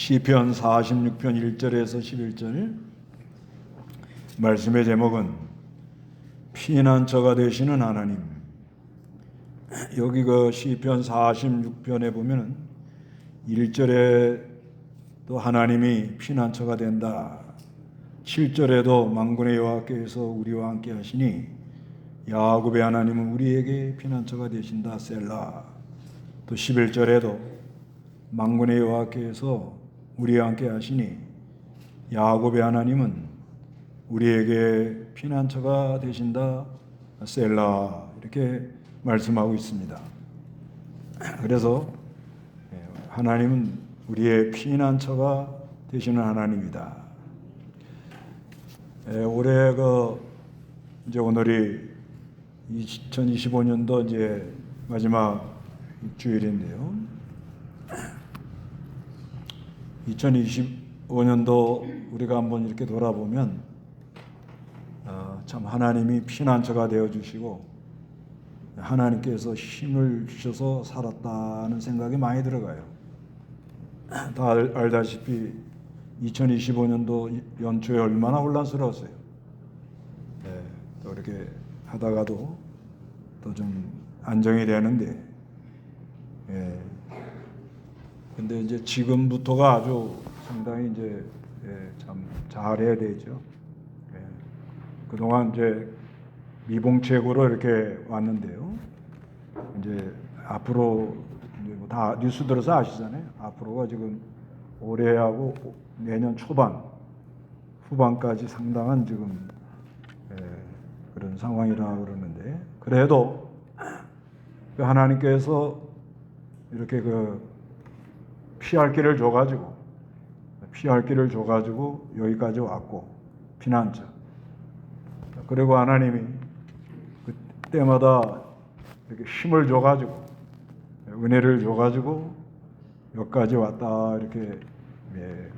시편 46편 1절에서 11절 말씀의 제목은 피난처가 되시는 하나님. 여기 그 시편 46편에 보면은 1절에 또 하나님이 피난처가 된다. 7절에도 만군의 여호와께서 우리와 함께 하시니 야곱의 하나님은 우리에게 피난처가 되신다. 셀라. 또 11절에도 만군의 여호와께서 우리와 함께 하시니 야곱의 하나님은 우리에게 피난처가 되신다. 셀라. 이렇게 말씀하고 있습니다. 그래서 하나님은 우리의 피난처가 되시는 하나님이다. 올해 이제 오늘이 2025년도 이제 마지막 주일인데요. 2025년도 우리가 한번 이렇게 돌아보면 참 하나님이 피난처가 되어주시고 하나님께서 힘을 주셔서 살았다는 생각이 많이 들어가요. 다 알다시피 2025년도 연초에 얼마나 혼란스러웠어요. 또 이렇게 하다가도 또 좀 안정이 되는데, 근데 이제 지금부터가 아주 상당히 이제 참 잘해야 되죠. 그동안 이제 미봉책으로 이렇게 왔는데요. 이제 앞으로 이제 뭐 다 뉴스 들어서 아시잖아요. 앞으로가 지금 올해하고 내년 초반, 후반까지 상당한 지금 그런 상황이라 그러는데, 그래도 그 하나님께서 이렇게 피할 길을 줘가지고 여기까지 왔고, 피난처. 그리고 하나님이 그때마다 이렇게 힘을 줘가지고 은혜를 줘가지고 여기까지 왔다 이렇게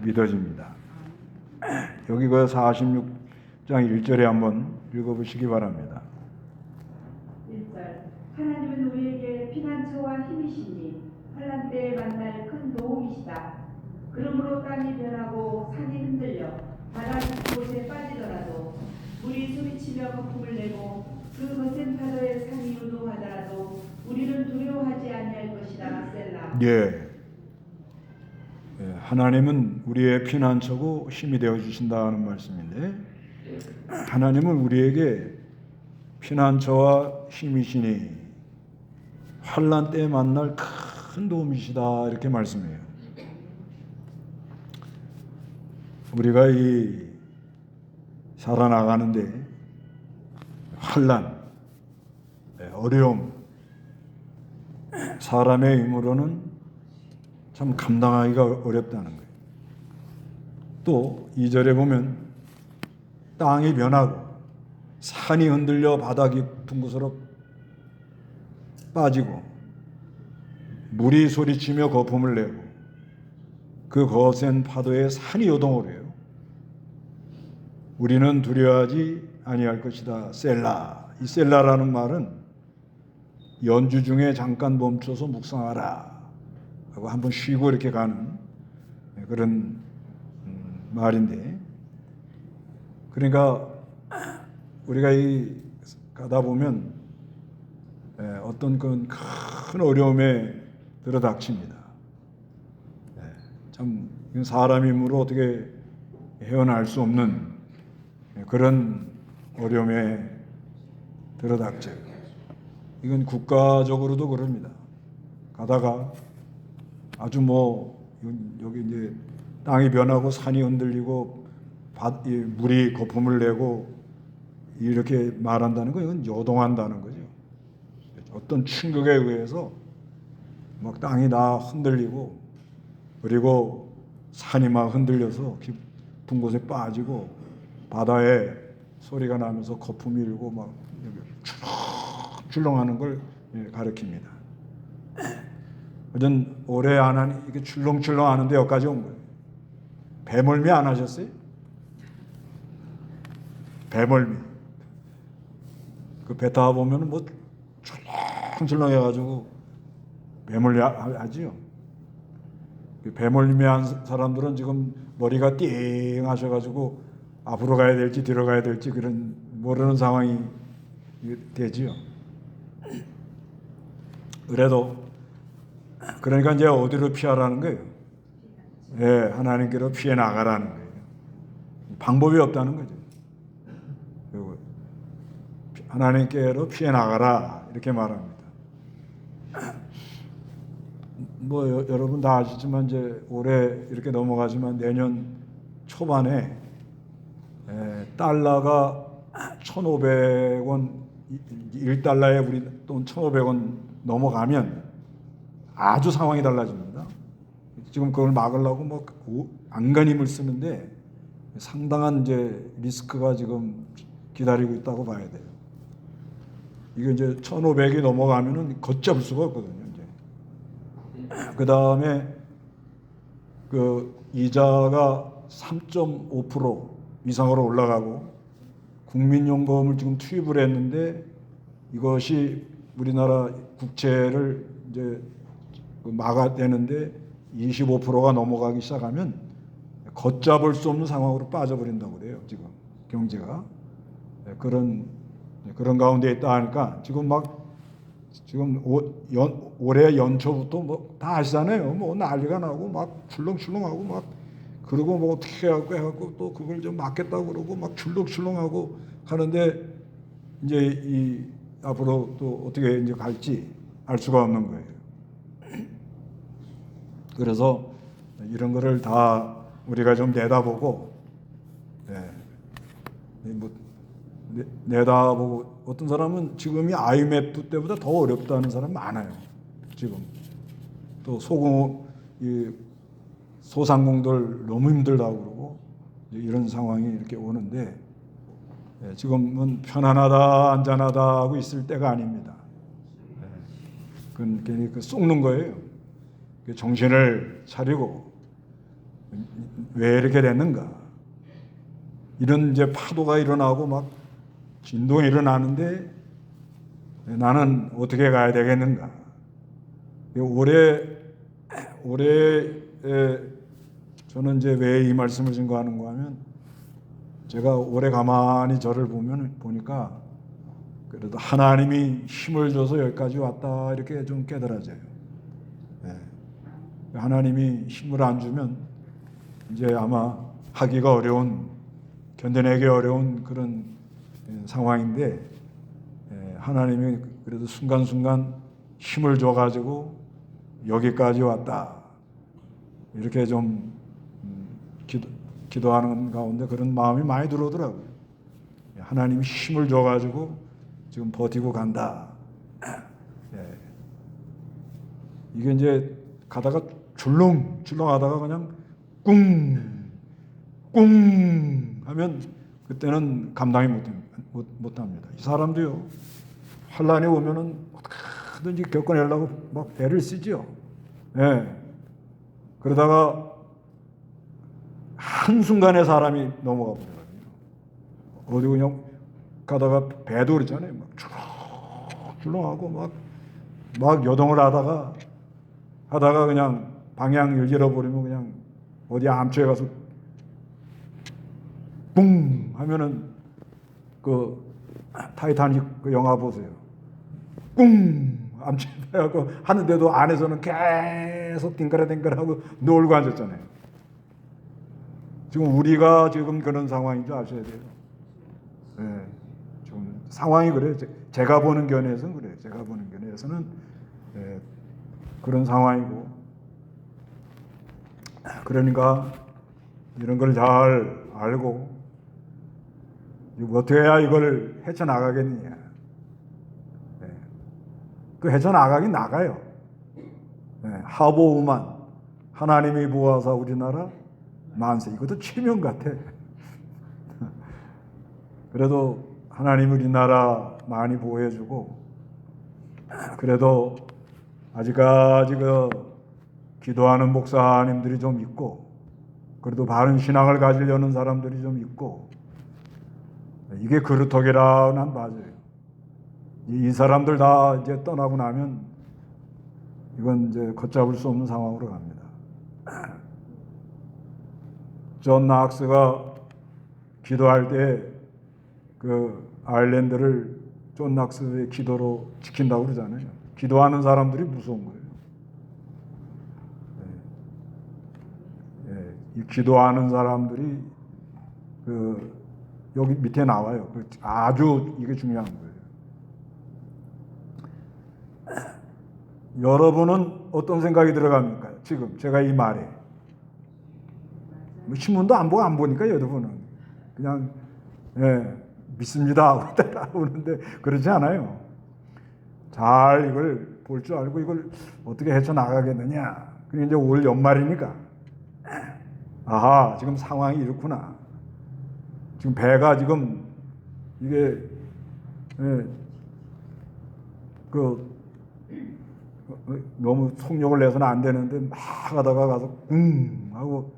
믿어집니다. 여기 46장 1절에 한번 읽어보시기 바랍니다. 1절 하나님은 우리에게 피난처와 힘이시니 환난 때에 만날 큰 도움이시다. 그러므로 땅이 변하고 산이 흔들려 바다 깊은 곳에 빠지더라도 물이 소리치며 거품을 내고 그 거센 파도에 산이 요동하더라도 우리는 두려워하지 아니할 것이다. 셀라. 하나님은 우리의 피난처고 힘이 되어 주신다는 말씀인데, 하나님은 우리에게 피난처와 힘이시니 환난 때에 만날 큰 도움이시다 이렇게 말씀해요. 우리가 이 살아나가는데 환난, 어려움, 사람의 힘으로는 참 감당하기가 어렵다는 거예요. 또 2절에 보면 땅이 변하고 산이 흔들려 바다 깊은 곳으로 빠지고 물이 소리치며 거품을 내고 그 거센 파도에 산이 요동을 해요. 우리는 두려워하지 아니할 것이다. 셀라. 이 셀라라는 말은 연주 중에 잠깐 멈춰서 묵상하라 하고 한번 쉬고 이렇게 가는 그런 말인데, 그러니까 우리가 가다 보면 어떤 큰 어려움에 들어닥칩니다. 참 사람 힘으로 어떻게 헤어날 수 없는 그런 어려움에 들어닥쳐요. 이건 국가적으로도 그럽니다. 가다가 아주 여기 이제 땅이 변하고 산이 흔들리고 물이 거품을 내고 이렇게 말한다는 건 이건 요동한다는 거죠. 어떤 충격에 의해서 막 땅이 다 흔들리고 그리고 산이 막 흔들려서 깊은 곳에 빠지고 바다에 소리가 나면서 거품이 일고 막 출렁출렁하는 걸 가리킵니다. 어떤 오래 안 하니 이게 출렁출렁 하는데 여기까지 온 거예요. 배멀미 안 하셨어요? 배멀미. 그 배 타고 보면 뭐 출렁출렁 해가지고 배멀미 하지요. 배멀미한 사람들은 지금 머리가 띵 하셔가지고 앞으로 가야 될지 뒤로 가야 될지 그런 모르는 상황이 되지요. 그래도 그러니까 이제 어디로 피하라는 거예요? 예, 하나님께로 피해 나가라는 거예요. 방법이 없다는 거죠. 그리고 하나님께로 피해 나가라 이렇게 말합니다. 뭐 여러분 다 아시지만 이제 올해 이렇게 넘어가지만 내년 초반에 달러가 1,500원 1달러에 우리 돈 1,500원 넘어가면 아주 상황이 달라집니다. 지금 그걸 막으려고 뭐 안간힘을 쓰는데 상당한 이제 리스크가 지금 기다리고 있다고 봐야 돼요. 이게 이제 1,500이 넘어가면은 걷잡을 수가 없거든요. 이제 그 다음에 그 이자가 3.5% 이상으로 올라가고 국민연금을 지금 투입을 했는데 이것이 우리나라 국채를 이제 막아내는데 25%가 넘어가기 시작하면 걷잡을 수 없는 상황으로 빠져버린다고 그래요. 지금 경제가 그런 가운데 있다 하니까 지금 올해 연초부터 뭐 다 아시잖아요. 뭐 난리가 나고 막 출렁출렁하고 막 그러고 뭐 어떻게 해갖고 또 그걸 좀 막겠다고 그러고 막 출렁출렁하고 하는데 이제 이 앞으로 또 어떻게 이제 갈지 알 수가 없는 거예요. 그래서 이런 거를 다 우리가 좀 내다보고, 뭐 내다보고 어떤 사람은 지금이 IMF 때보다 더 어렵다는 사람 많아요. 지금 또 소상공들 너무 힘들다고 그러고 이런 상황이 이렇게 오는데 지금은 편안하다 안전하다 하고 있을 때가 아닙니다. 그건 괜히 속는 거예요. 정신을 차리고 왜 이렇게 됐는가? 이런 이제 파도가 일어나고 막 진동이 일어나는데 나는 어떻게 가야 되겠는가? 올해 저는 이제 왜 이 말씀을 증거하는가 하면 제가 올해 가만히 저를 보니까 그래도 하나님이 힘을 줘서 여기까지 왔다 이렇게 좀 깨달아져요. 하나님이 힘을 안 주면 이제 아마 하기가 어려운 견뎌내기 어려운 그런 상황인데 하나님이 그래도 순간순간 힘을 줘가지고 여기까지 왔다 이렇게 좀 기도하는 가운데 그런 마음이 많이 들어오더라고요. 하나님이 힘을 줘가지고 지금 버티고 간다. 이게 이제 가다가 줄렁줄렁 하다가 그냥 꿍 하면 그때는 감당이 못합니다. 이 사람도요 환란이 오면은 어떻게든지 겪어내려고 막 애를 쓰죠. 그러다가 한순간에 사람이 넘어가 버려요. 어디 그냥 가다가 배도 그렇잖아요. 막 출렁출렁하고 막 요동을 하다가 그냥 방향을 잃어버리면 그냥 어디 암초에 가서 뿡 하면은 그 타이타닉 그 영화 보세요. 뿡 암초에 가고 하는데도 안에서는 계속 띵그라띵그라하고 놀고 앉았잖아요. 지금 우리가 지금 그런 상황인 줄 아셔야 돼요. 지금 상황이 그래요. 제가 보는 견해에서는 그래요. 제가 보는 견해에서는 그런 상황이고 그러니까 이런 걸 잘 알고 어떻게 해야 이걸 헤쳐나가겠느냐. 그 헤쳐나가긴 나가요. 하보우만 하나님이 보아사 우리나라 만세. 이것도 체면 같아. 그래도 하나님 우리나라 많이 보호해주고 그래도 아직까지 그 기도하는 목사님들이 좀 있고 그래도 바른 신앙을 가지려는 사람들이 좀 있고 이게 그루터기라 난 맞아요. 이 사람들 다 이제 떠나고 나면 이건 이제 걷잡을 수 없는 상황으로 갑니다. 존 낙스가 기도할 때 그 아일랜드를 존 낙스의 기도로 지킨다고 그러잖아요. 기도하는 사람들이 무서운 거예요. 이 기도하는 사람들이 그 여기 밑에 나와요. 아주 이게 중요한 거예요. 여러분은 어떤 생각이 들어갑니까? 지금 제가 이 말에 신문도 안 보니까 여러분은 그냥 믿습니다 하고 따라오는데 그렇지 않아요. 잘 이걸 볼 줄 알고 이걸 어떻게 헤쳐 나가겠느냐. 그게 이제 올 연말이니까 아하 지금 상황이 이렇구나. 지금 배가 지금 이게 너무 속력을 내서는 안 되는데 막 하다가 가서 하고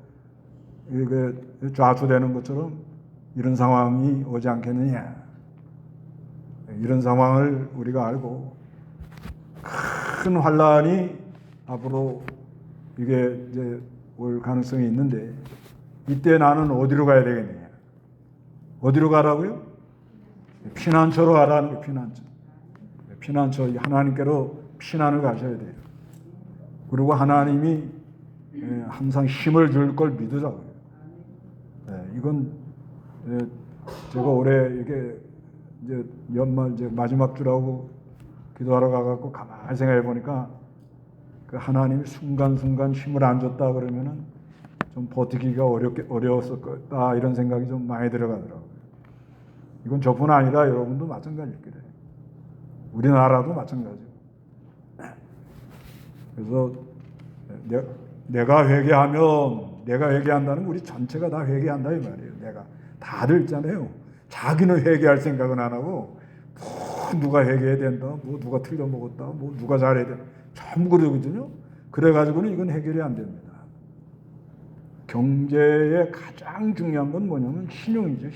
이게 좌초되는 것처럼 이런 상황이 오지 않겠느냐. 이런 상황을 우리가 알고 큰 환란이 앞으로 이게 이제 올 가능성이 있는데 이때 나는 어디로 가야 되겠느냐. 어디로 가라고요? 피난처로 가라는 게 피난처. 피난처 하나님께로 피난을 가셔야 돼요. 그리고 하나님이 항상 힘을 줄 걸 믿으라고요. 이건 제가 올해 이게 이제 연말 이제 마지막 주라고 기도하러 가갖고 가만히 생각해 보니까 그 하나님이 순간순간 힘을 안 줬다 그러면은 좀 버티기가 어려웠을 거다 이런 생각이 좀 많이 들어가더라고요. 이건 저뿐 아니라 여러분도 마찬가지일 거예요. 우리나라도 마찬가지예요. 그래서 내가 회개한다는 건 우리 전체가 다 회개한다 이 말이에요. 내가 다들 있잖아요. 자기는 회개할 생각은 안 하고 뭐 누가 회개해야 된다, 뭐 누가 틀려 먹었다, 뭐 누가 잘해야 된다, 전부 그러거든요. 그래가지고는 이건 해결이 안 됩니다. 경제의 가장 중요한 건 뭐냐면 신용이죠.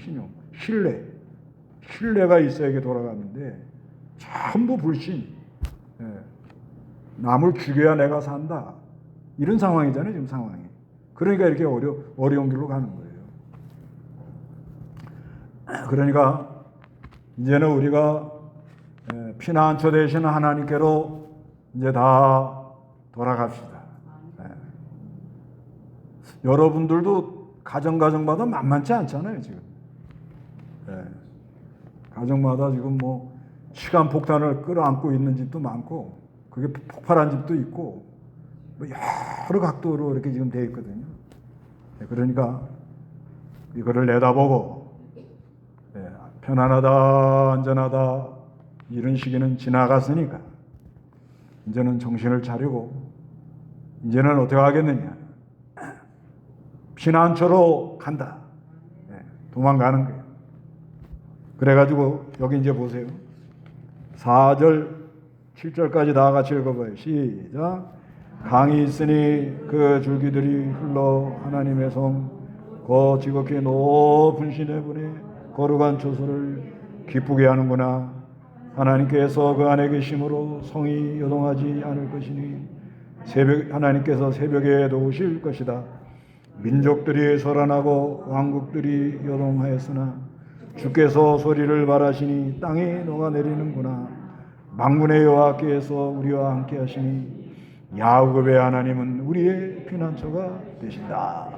신뢰가 있어야 이게 돌아가는데 전부 불신. 남을 죽여야 내가 산다. 이런 상황이잖아요, 지금 상황이. 그러니까 이렇게 어려운 길로 가는 거예요. 그러니까 이제는 우리가 피난처 되시는 하나님께로 이제 다 돌아갑시다. 여러분들도 가정마다 만만치 않잖아요, 지금. 가정마다 지금 뭐 시간 폭탄을 끌어안고 있는 집도 많고, 그게 폭발한 집도 있고, 뭐 여러 각도로 이렇게 지금 되어 있거든요. 그러니까 이거를 내다보고 편안하다, 안전하다 이런 시기는 지나갔으니까 이제는 정신을 차리고 이제는 어떻게 하겠느냐. 피난처로 간다. 도망가는 거예요. 그래가지고 여기 이제 보세요. 4절, 7절까지 다 같이 읽어봐요. 시작. 강이 있으니 그 줄기들이 흘러 하나님의 성 그 지극히 높은 시내분의 거룩한 초소를 기쁘게 하는구나. 하나님께서 그 안에 계심으로 성이 요동하지 않을 것이니 하나님께서 새벽에 도우실 것이다. 민족들이 소란하고 왕국들이 요동하였으나 주께서 소리를 말하시니 땅이 녹아내리는구나. 만군의 여호와께서 우리와 함께 하시니 야곱의 하나님은 우리의 피난처가 되신다.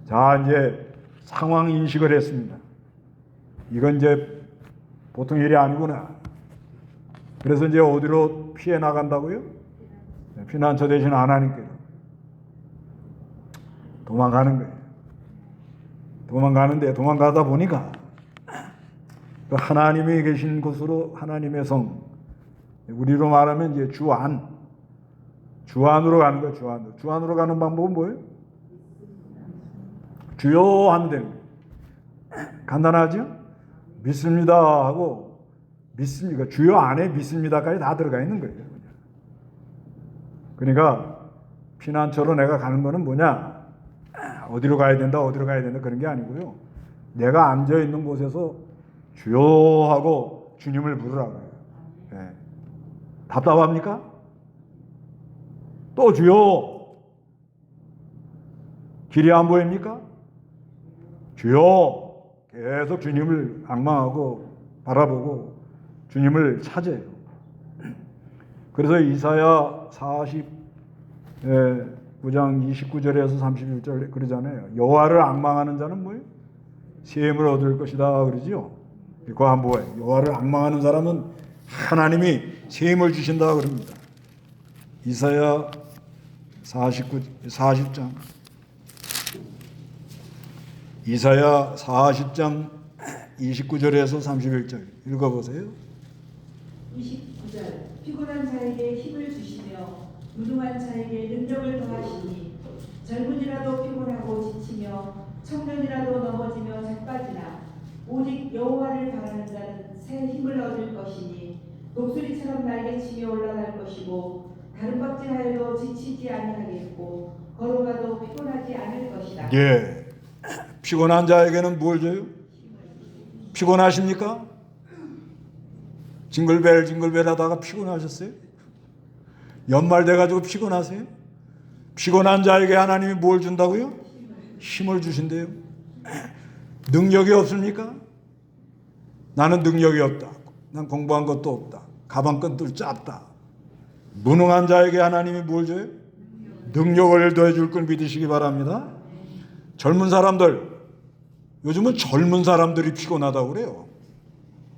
자, 이제 상황 인식을 했습니다. 이건 이제 보통 일이 아니구나. 그래서 이제 어디로 피해 나간다고요? 피난처 되신 하나님께로 도망가는 거예요. 도망가다 보니까 그 하나님이 계신 곳으로 하나님의 성, 우리로 말하면 이제 주안으로 가는 거예요. 주안으로 가는 방법은 뭐예요? 주여 하면 되는 거예요. 간단하죠? 믿습니다 하고 믿습니다. 주여 안에 믿습니다까지 다 들어가 있는 거예요. 그러니까 피난처로 내가 가는 거는 뭐냐? 어디로 가야 된다 그런 게 아니고요. 내가 앉아 있는 곳에서 주여 하고 주님을 부르라고요. 답답합니까? 또 주여. 길이 안 보입니까? 주여 계속 주님을 앙망하고 바라보고 주님을 찾아요. 그래서 이사야 49장 29절에서 31절 그러잖아요. 여호와를 앙망하는 자는 뭐예요? 샘을 얻을 것이다 그러죠. 그거 한번 보아요. 여호와를 앙망하는 사람은 하나님이 샘을 주신다 그럽니다. 이사야 40장 이사야 40장 29절에서 31절 읽어보세요. 29절 피곤한 자에게 힘을 주시며 무능한 자에게 능력을 더하시니 젊은이라도 피곤하고 지치며 청년이라도 넘어지며 자빠지나 오직 여호와를 바라는 자는 새 힘을 얻을 것이니 독수리처럼 날개치며 올라갈 것이고 다름박질하여도 지치지 아니하겠고 걸어가도 피곤하지 않을 것이다. 예. 피곤한 자에게는 뭘 줘요? 피곤하십니까? 징글벨 하다가 피곤하셨어요? 연말 돼가지고 피곤하세요? 피곤한 자에게 하나님이 뭘 준다고요? 힘을 주신대요. 능력이 없습니까? 나는 능력이 없다. 난 공부한 것도 없다. 가방끈도 짧다. 무능한 자에게 하나님이 뭘 줘요? 능력을 더해줄 걸 믿으시기 바랍니다. 젊은 사람들, 요즘은 젊은 사람들이 피곤하다고 그래요.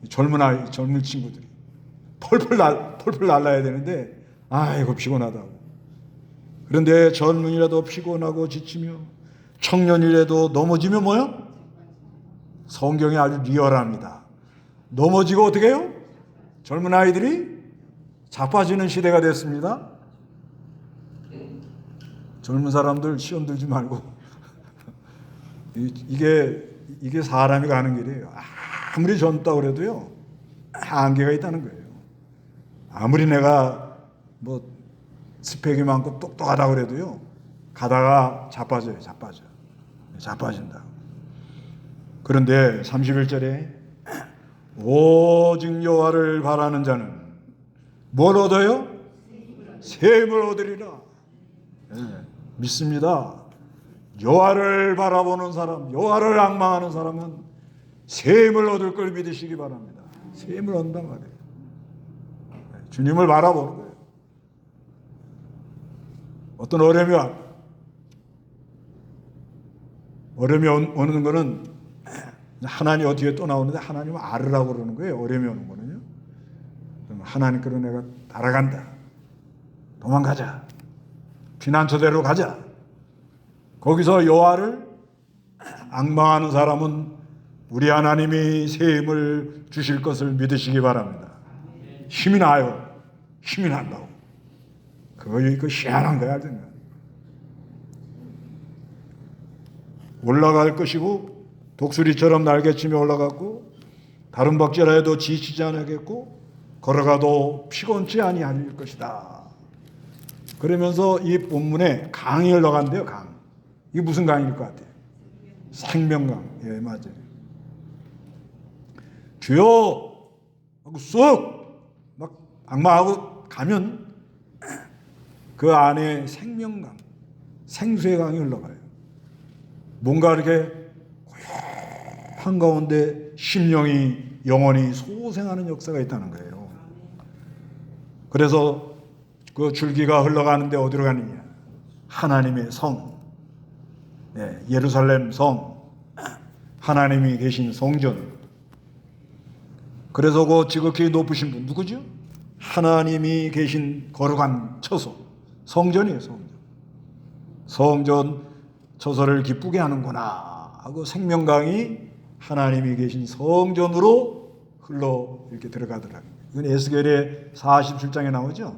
젊은 친구들이 펄펄 날라야 되는데 아이고 피곤하다고. 그런데 젊은이라도 피곤하고 지치며 청년이라도 넘어지면 뭐요? 성경이 아주 리얼합니다. 넘어지고 어떻게 해요? 젊은 아이들이 자빠지는 시대가 됐습니다. 젊은 사람들 시험 들지 말고 이게 사람이 가는 길이에요. 아무리 젊다 그래도요 한계가 있다는 거예요. 아무리 내가 뭐 스펙이 많고 똑똑하다 그래도요 가다가 자빠진다. 그런데 31절에 오직 여호와를 바라는 자는 뭘 얻어요? 새 힘을 얻으리라. 네, 믿습니다. 여호와를 바라보는 사람, 여호와를 앙망하는 사람은 새 힘을 얻을 걸 믿으시기 바랍니다. 새 힘을 얻는단 말이에요. 주님을 바라보는 거예요. 어떤 어려움이 오는 거는 하나님 어디에 또 나오는데 하나님을 알으라고 그러는 거예요. 어려움이 오는 거는요. 하나님께로 내가 날아간다. 도망가자. 피난처대로 가자. 거기서 여호와를 앙망하는 사람은 우리 하나님이 새 힘을 주실 것을 믿으시기 바랍니다. 힘이 나요. 힘이 난다고. 그거 희한한 거야. 올라갈 것이고 독수리처럼 날개치며 올라갔고 다른 박질하여도 지치지 않겠고 걸어가도 피곤치 아니할 것이다. 그러면서 이 본문에 강이 흘러간대요. 강. 이게 무슨 강일 것 같아요? 생명강. 예, 맞아요. 주여 하고 쑥 막 악마하고 가면 그 안에 생명강, 생수의 강이 흘러가요. 뭔가 이렇게 한가운데 심령이 영원히 소생하는 역사가 있다는 거예요. 그래서 그 줄기가 흘러가는데 어디로 가느냐? 하나님의 성, 네, 예루살렘 성, 하나님이 계신 성전. 그래서 그 지극히 높으신 분 누구죠? 하나님이 계신 거룩한 처소, 성전이에요. 성전 처소를 기쁘게 하는구나 하고 생명강이 하나님이 계신 성전으로 흘러 이렇게 들어가더라고요. 이건 에스겔의 47장에 나오죠.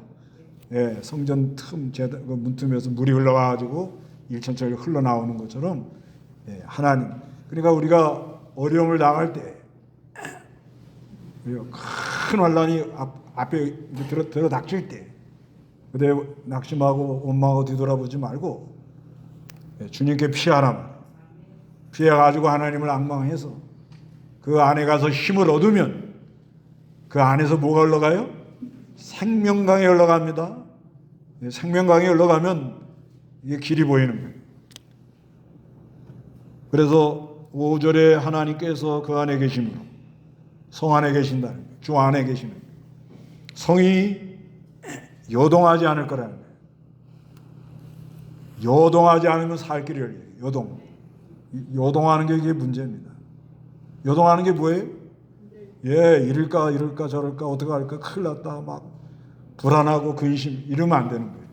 예, 성전 그 문틈에서 물이 흘러가지고 일천천히 흘러나오는 것처럼 예, 하나님. 그러니까 우리가 어려움을 당할 때 큰 환란이 앞에 들어 닥칠 때 그때 낙심하고 원망하고 뒤돌아보지 말고 주님께 피하라. 피해가지고 하나님을 앙망해서 그 안에 가서 힘을 얻으면 그 안에서 뭐가 흘러가요? 생명강이 흘러갑니다. 생명강이 흘러가면 이게 길이 보이는 거예요. 그래서 5절에 하나님께서 그 안에 계심으로 성 안에 계신다는 거예요. 주 안에 계시는 거예요. 성이 요동하지 않을 거라는 거예요. 요동하지 않으면 살 길이 열려요. 요동하는 게 이게 문제입니다. 요동하는 게 뭐예요? 이럴까 저럴까 어떻게 할까 큰일 났다 막 불안하고 근심 이러면 안 되는 거예요.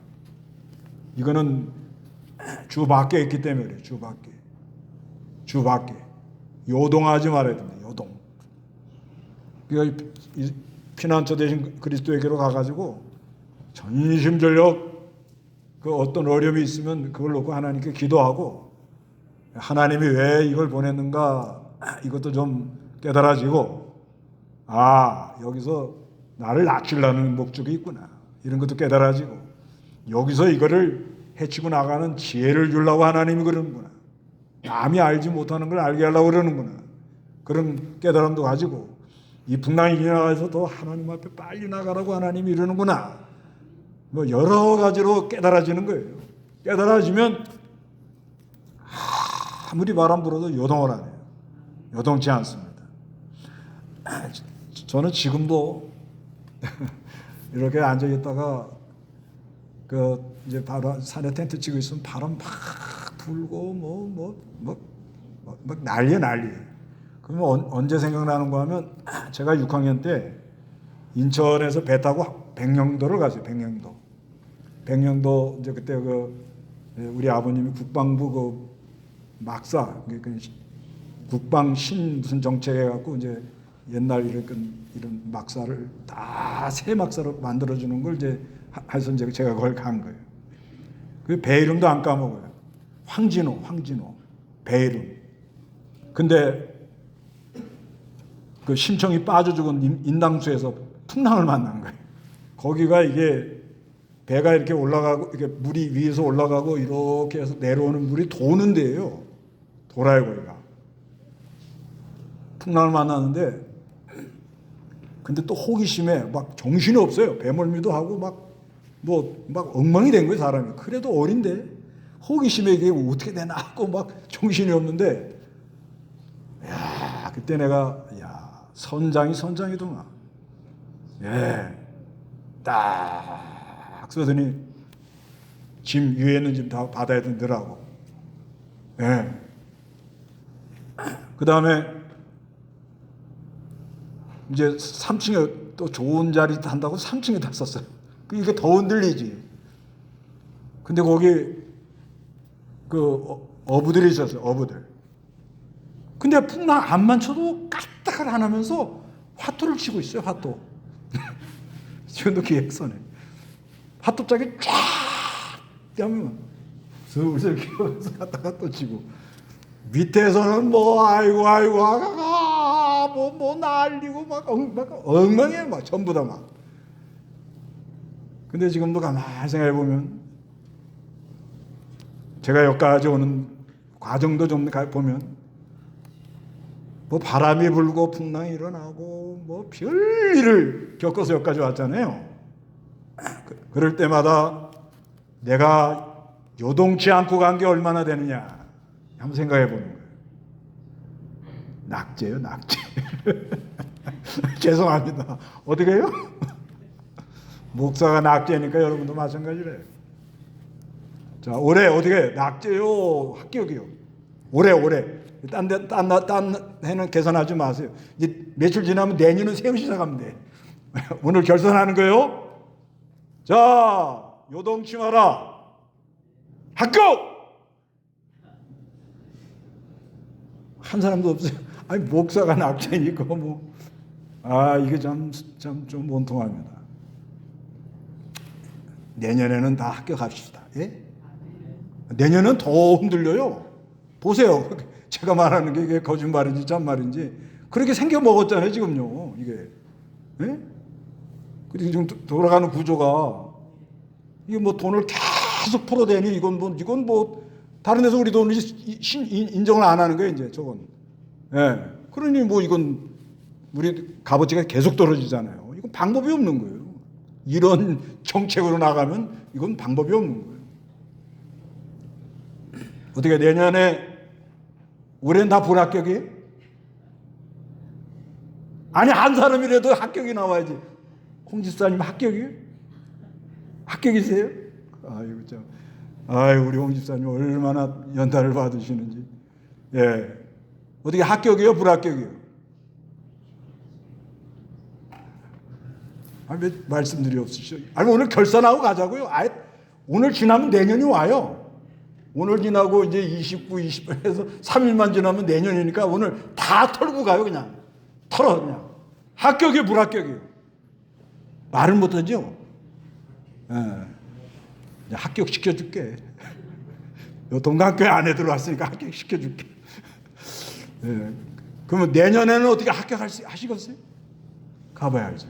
이거는 주 밖에 있기 때문에 그래요. 주 밖에 요동하지 말아야 됩니다. 요동. 그러니까 피난처 대신 그리스도에게로 가가지고 전심전력 그 어떤 어려움이 있으면 그걸 놓고 하나님께 기도하고 하나님이 왜 이걸 보냈는가 이것도 좀 깨달아지고 여기서 나를 낮추려는 목적이 있구나 이런 것도 깨달아지고 여기서 이거를 해치고 나가는 지혜를 주려고 하나님이 그러는구나. 남이 알지 못하는 걸 알게 하려고 그러는구나. 그런 깨달음도 가지고 이 풍랑이 지나가서 더 하나님 앞에 빨리 나가라고 하나님이 이러는구나. 뭐 여러 가지로 깨달아지는 거예요. 깨달아지면 아무리 바람 불어도 요동을 안 해요. 요동치 않습니다. 저는 지금도 이렇게 앉아 있다가 이제 바로 산에 텐트 치고 있으면 바람 막 불고 막 난리예요. 그러면 언제 생각나는 거 하면 제가 6학년 때 인천에서 배 타고 백령도를 갔어요. 백령도 이제 그때 우리 아버님이 국방부 막사 국방신 무슨 정책 해갖고 이제 옛날 이런 막사를 다 새 막사로 만들어주는 걸 이제 해서 이제 제가 그걸 간 거예요. 그 배 이름도 안 까먹어요. 황진호 배 이름. 근데 그 심청이 빠져 죽은 인당수에서 풍랑을 만난 거예요. 거기가 이게 배가 이렇게 올라가고 이렇게 물이 위에서 올라가고 이렇게 해서 내려오는 물이 도는 데예요. 돌아요 거기가. 풍랑을 만났는데 근데 또 호기심에 막 정신이 없어요. 배멀미도 하고 막 엉망이 된 거예요 사람이. 그래도 어린데 호기심에 이게 어떻게 되나 하고 막 정신이 없는데 그때 내가 선장이더만. 딱 쓰더니 짐 위에 있는 짐 다 바다에 든더라고. 그 다음에 이제 3층에 또 좋은 자리 한다고 3층에 탔었어요. 이게 더 흔들리지. 근데 거기 어부들이 있었어요. 어부들. 근데 풍랑 안만 쳐도 까딱을 안 하면서 화투를 치고 있어요. 화투. 지금도 기획선에 화투짝이 쫙 하면 슬슬 기어서 갔다가 또 치고 밑에서는 아이고 뭐 날리고 막 엉망이에요. 막 전부 다 막. 근데 지금도 가만히 생각해 보면 제가 여기까지 오는 과정도 좀 보면 바람이 불고 풍랑이 일어나고 별일을 겪어서 여기까지 왔잖아요. 그럴 때마다 내가 요동치 않고 간 게 얼마나 되느냐 한번 생각해 보는 거예요. 낙제요, 낙제. 죄송합니다. 어떻게 해요? 목사가 낙제니까 여러분도 마찬가지래요. 자, 올해 어떻게 낙제요? 합격이요. 올해. 딴 해는 계산하지 마세요. 이제 며칠 지나면 내년은 새로 시작하면 돼. 오늘 결산하는 거예요. 자, 요동치 마라. 합격! 한 사람도 없어요. 아니, 목사가 낙제니까 이게 좀 원통합니다. 내년에는 다 합격합시다. 예? 내년은 더 흔들려요. 보세요. 제가 말하는 게 이게 거짓말인지 참말인지 그렇게 생겨 먹었잖아요 지금요. 이게 그리고 지금 돌아가는 구조가 이게 돈을 계속 풀어대니 이건 다른 데서 우리 돈을 인정을 안 하는 거예요 이제 저건. 그러니 이건 우리 값어치가 계속 떨어지잖아요. 이건 방법이 없는 거예요. 이런 정책으로 나가면 이건 방법이 없는 거예요. 어떻게 내년에 올해는 다 불합격이에요? 아니 한 사람이라도 합격이 나와야지. 홍 집사님 합격이에요? 합격이세요? 아이고 참. 아이 우리 홍 집사님 얼마나 연단을 받으시는지. 예. 어떻게 합격이에요? 불합격이에요? 아니 왜 말씀들이 없으시죠? 아니 오늘 결산하고 가자고요. 아예 오늘 지나면 내년이 와요. 오늘 지나고 이제 29, 28 해서 3일만 지나면 내년이니까 오늘 다 털고 가요 그냥. 털어 그냥. 합격이에요? 불합격이에요? 말을 못하죠? 예. 합격 시켜줄게. 요 동강교회 안에 들어왔으니까 합격 시켜줄게. 예. 그러면 내년에는 어떻게 하시겠어요? 가봐야죠.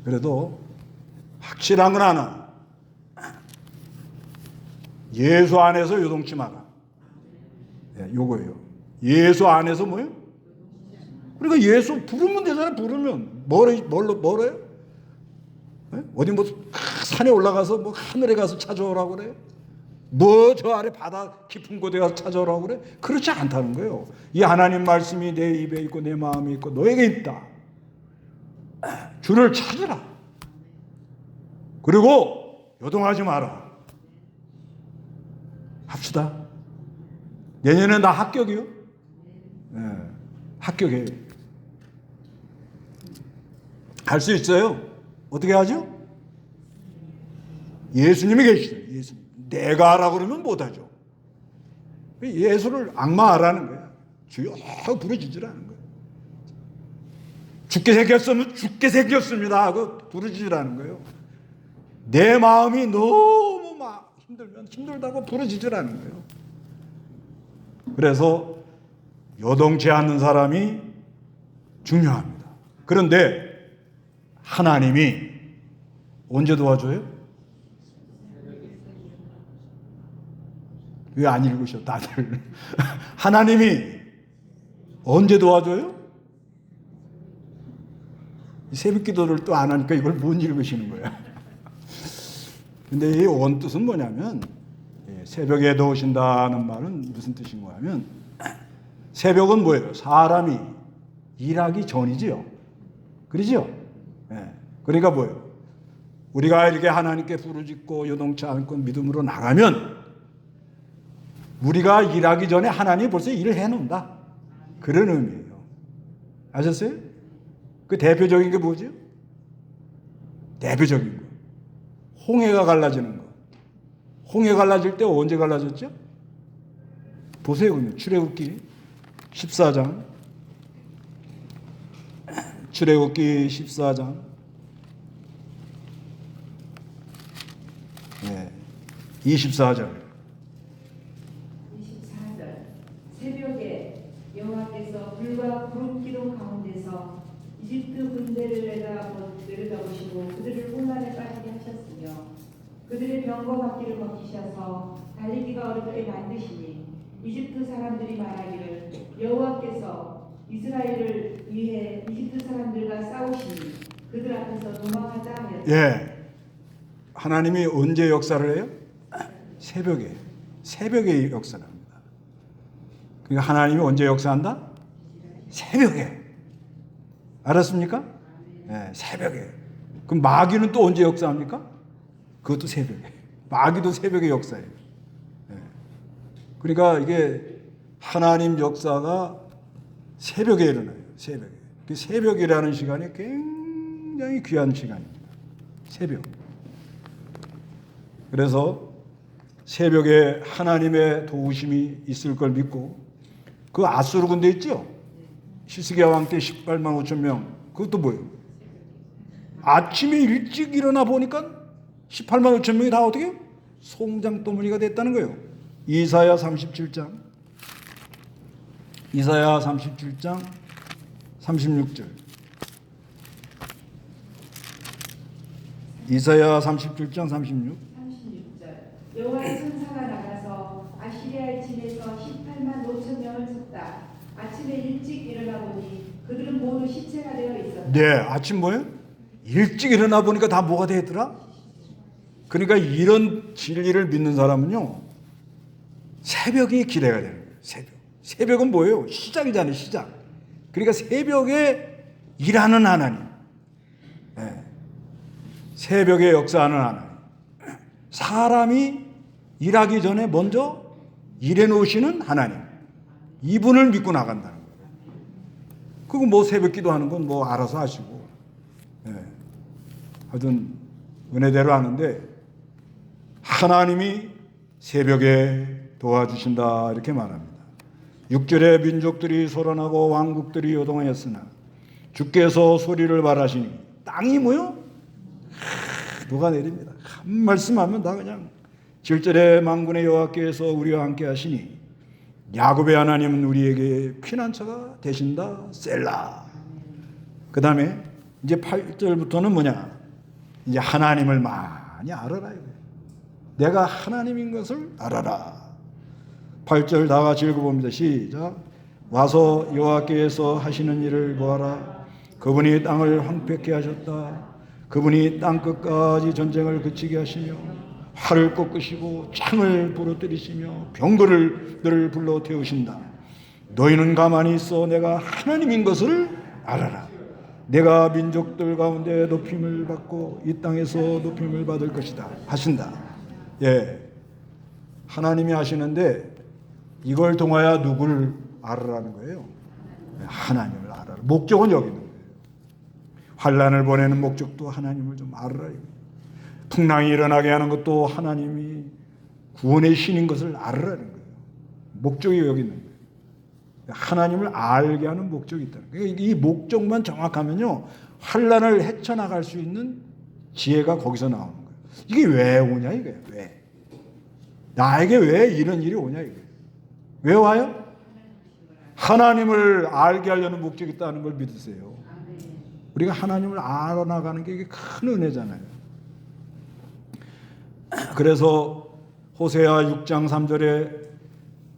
그래도 확실한 건 하나. 예수 안에서 요동치 마라. 예, 요거예요. 예수 안에서 뭐예요? 그러니까 예수 부르면 되잖아요. 부르면 뭐래요? 네? 어디 뭐 산에 올라가서 뭐 하늘에 가서 찾아오라고 그래? 뭐 저 아래 바다 깊은 곳에 가서 찾아오라고 그래? 그렇지 않다는 거예요. 이 하나님 말씀이 내 입에 있고 내 마음에 있고 너에게 있다. 주를 찾으라. 그리고 요동하지 마라. 합시다. 내년에 나 합격이요? 네, 합격해요. 할 수 있어요. 어떻게 하죠? 예수님이 계시죠. 예수님. 내가 하라 그러면 못하죠. 예수를 악마하라는 거야. 주여 부르짖으라는 거야. 죽게 생겼으면 죽게 생겼습니다 하고 부르짖으라는 거예요. 내 마음이 너무 막 힘들면 힘들다고 부르짖으라는 거예요. 그래서 요동치 않는 사람이 중요합니다. 그런데 하나님이 언제 도와줘요? 왜 안 읽으셔 다들? 하나님이 언제 도와줘요? 새벽 기도를 또 안 하니까 이걸 못 읽으시는 거야. 근데 이 원뜻은 뭐냐면 새벽에 도우신다는 말은 무슨 뜻인 거냐면 새벽은 뭐예요? 사람이 일하기 전이지요. 그러지요? 그러니까 뭐예요? 우리가 이렇게 하나님께 부르짖고 요동치 않고 믿음으로 나가면 우리가 일하기 전에 하나님이 벌써 일을 해놓는다. 그런 의미예요. 아셨어요? 그 대표적인 게 뭐죠? 대표적인 거. 홍해가 갈라지는 거. 홍해 갈라질 때 언제 갈라졌죠? 보세요. 그러면 출애굽기 14장. 출애굽기 14장. 네. 24절. 24절 새벽에 여호와께서 불과 구름 기둥 가운데서 이집트 군대를 내려다보시고 그들을 혼란에 빠지게 하셨으며 그들의 병거 바퀴를 벗기셔서 달리기가 어렵게 만드시니 이집트 사람들이 말하기를 여호와께서 이스라엘을 위해 이집트 사람들과 싸우시니 그들 앞에서 도망하자 하였다. 예. 하나님이 언제 역사를 해요? 새벽에 역사를 합니다. 그러니까 하나님이 언제 역사한다? 새벽에. 알았습니까? 네, 새벽에. 그럼 마귀는 또 언제 역사합니까? 그것도 새벽에. 마귀도 새벽에 역사해요. 네. 그러니까 이게 하나님 역사가 새벽에 일어나요. 새벽에. 그 새벽이라는 시간이 굉장히 귀한 시간입니다. 새벽. 그래서 새벽에 하나님의 도우심이 있을 걸 믿고 그 아수르 군대 있죠? 히스기야 왕 때 18만 5천 명. 그것도 뭐예요? 아침에 일찍 일어나 보니까 18만 5천 명이 다 어떻게? 송장도무니가 됐다는 거예요. 이사야 37장 36절. 이사야 37장 36. 여호와의 천사가 나가서 아시리아의 진에서 18만 5천 명을 쳤다. 아침에 일찍 일어나 보니 그들은 모두 시체가 되어 있었다. 네, 아침 뭐예요? 일찍 일어나 보니까 다 뭐가 되더라? 그러니까 이런 진리를 믿는 사람은요 새벽이 기대가 되는 거예요. 새벽. 새벽은 뭐예요? 시작이잖아요, 시작. 그러니까 새벽에 일하는 하나님. 예. 새벽에 역사하는 하나님. 사람이 일하기 전에 먼저 일해 놓으시는 하나님. 이분을 믿고 나간다는 거예요. 그거 뭐 새벽 기도하는 건 뭐 알아서 하시고. 예. 하여튼 은혜대로 하는데 하나님이 새벽에 도와주신다 이렇게 말합니다. 6절에 민족들이 소란하고 왕국들이 요동하였으나 주께서 소리를 말하시니 땅이 뭐요? 누가 내립니다. 한 말씀하면 다 그냥 7절에 만군의 여호와께서 우리와 함께 하시니 야곱의 하나님은 우리에게 피난처가 되신다. 셀라. 그 다음에 이제 8절부터는 뭐냐? 이제 하나님을 많이 알아라. 내가 하나님인 것을 알아라. 8절 다 같이 읽어봅니다. 시작. 와서 여호와께서 하시는 일을 보아라. 그분이 땅을 황폐케 하셨다. 그분이 땅 끝까지 전쟁을 그치게 하시며 활을 꺾으시고 창을 부러뜨리시며 병거를 불러 태우신다. 너희는 가만히 있어 내가 하나님인 것을 알아라. 내가 민족들 가운데 높임을 받고 이 땅에서 높임을 받을 것이다 하신다. 예, 하나님이 하시는데 이걸 통하여 누구를 알아라는 거예요? 하나님을 알아라. 목적은 여기 있는 거예요. 환난을 보내는 목적도 하나님을 좀 알아라. 풍랑이 일어나게 하는 것도 하나님이 구원의 신인 것을 알아라는 거예요. 목적이 여기 있는 거예요. 하나님을 알게 하는 목적이 있다는 거예요. 이 목적만 정확하면요, 환난을 헤쳐나갈 수 있는 지혜가 거기서 나오는 거예요. 이게 왜 오냐 이거예요. 왜? 나에게 왜 이런 일이 오냐 이거예요. 왜 와요? 하나님을 알게 하려는 목적이 있다는 걸 믿으세요. 우리가 하나님을 알아나가는 게 이게 큰 은혜잖아요. 그래서 호세아 6장 3절에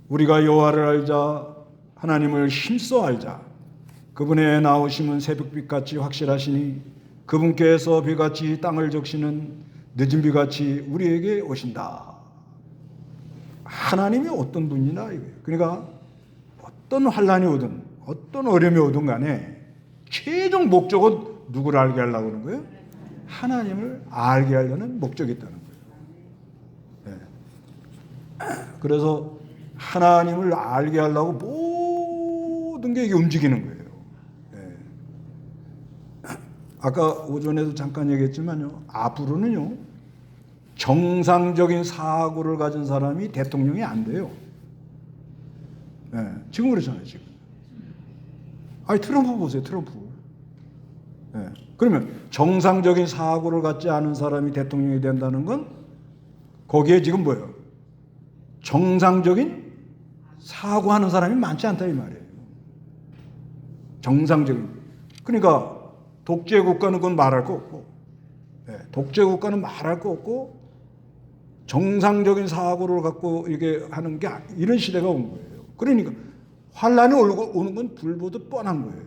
우리가 여호와를 알자, 하나님을 힘써 알자. 그분의 나오심은 새벽빛같이 확실하시니 그분께서 비같이 땅을 적시는 늦은 비같이 우리에게 오신다. 하나님이 어떤 분이나 이거예요. 그러니까 어떤 환난이 오든 어떤 어려움이 오든 간에 최종 목적은 누구를 알게 하려고 하는 거예요? 하나님을 알게 하려는 목적이 있다는 거예요. 네. 그래서 하나님을 알게 하려고 모든 게 이게 움직이는 거예요. 네. 아까 오전에도 잠깐 얘기했지만요, 앞으로는요 정상적인 사고를 가진 사람이 대통령이 안 돼요. 네. 지금 그렇잖아요. 지금. 아니 트럼프 보세요. 트럼프. 네. 그러면 정상적인 사고를 갖지 않은 사람이 대통령이 된다는 건 거기에 지금 뭐예요? 정상적인 사고하는 사람이 많지 않다 이 말이에요. 정상적인. 그러니까 독재 국가는 그건 말할 거 없고, 네. 독재 국가는 말할 거 없고 정상적인 사고를 갖고 이게 하는 게 이런 시대가 온 거예요. 그러니까 환란이 오는 건 불보듯 뻔한 거예요.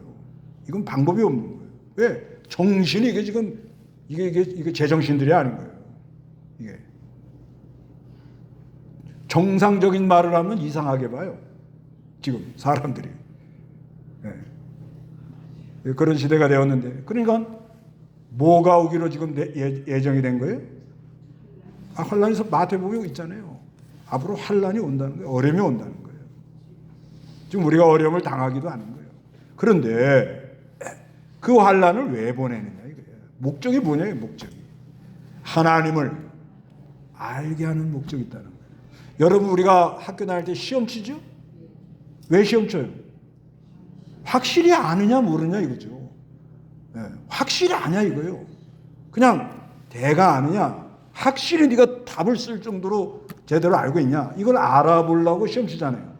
이건 방법이 없는 거예요. 왜? 정신이 이게 지금 이게 제정신들이 아닌 거예요. 이게 정상적인 말을 하면 이상하게 봐요. 지금 사람들이. 네. 그런 시대가 되었는데, 그러니까 뭐가 오기로 지금 예정이 된 거예요? 환란이 마태복음에 있잖아요. 앞으로 환란이 온다는 거예요. 어려움이 온다는 거예요. 지금 우리가 어려움을 당하기도 하는 거예요. 그런데 그 환란을 왜 보내느냐 이거예요. 목적이 뭐냐요? 목적이 하나님을 알게 하는 목적이 있다는 거예요. 여러분, 우리가 학교 다닐 때 시험 치죠? 왜 시험 쳐요? 확실히 아느냐 모르냐 이거죠. 네, 확실히 아냐 이거예요. 그냥 대가 아느냐, 확실히 네가 답을 쓸 정도로 제대로 알고 있냐, 이걸 알아보려고 시험 치잖아요.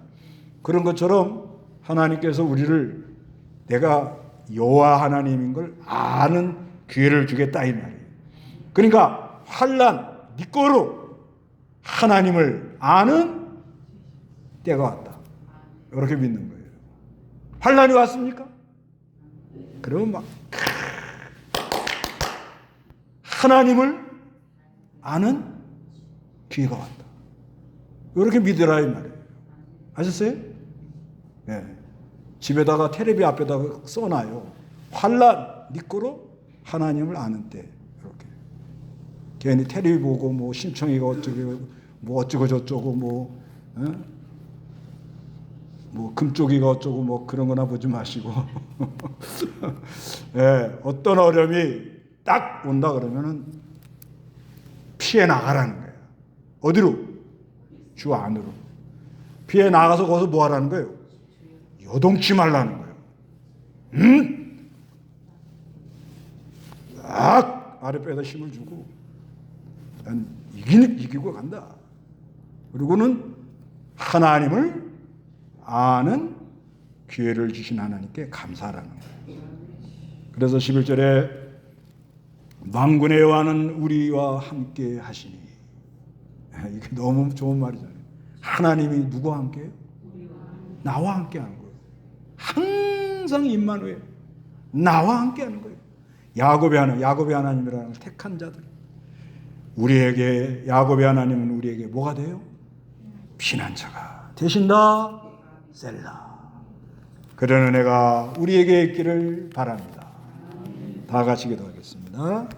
그런 것처럼 하나님께서 우리를 내가 여호와 하나님인 걸 아는 기회를 주겠다 이 말이에요. 그러니까 환난 네 거로 하나님을 아는 때가 왔다. 이렇게 믿는 거예요. 환난이 왔습니까? 그러면 막 하나님을 아는 기회가 왔다. 이렇게 믿으라 이 말이에요. 아셨어요? 예. 집에다가 텔레비 앞에다가 써놔요. 환란 네 거로 하나님을 아는 때. 이렇게 괜히 텔레비 보고 뭐 심청이가 어쩌고 뭐 어쩌고 저쩌고 뭐 금쪽이가 어쩌고 뭐 그런 거나 보지 마시고 예, 어떤 어려움이 딱 온다 그러면은 피해 나가라는 거예요. 어디로? 주 안으로. 피해 나가서 거기서 뭐 하라는 거예요? 요동치 말라는 거예요. 딱 아랫배에다 힘을 주고 난 이기고 간다. 그리고는 하나님을 아는 기회를 주신 하나님께 감사하라는 거예요. 그래서 11절에 만군의 여호와는 우리와 함께 하시니, 이게 너무 좋은 말이잖아요. 하나님이 누구와 함께해요? 나와 함께 하는 거예요. 항상 임마누엘 나와 함께 하는 거예요. 야곱의 하나님이라는 택한 자들. 우리에게 야곱의 하나님은 우리에게 뭐가 돼요? 피난처가 되신다. 셀라. 그런 은혜가 우리에게 있기를 바랍니다. 다 같이 기도하겠습니다.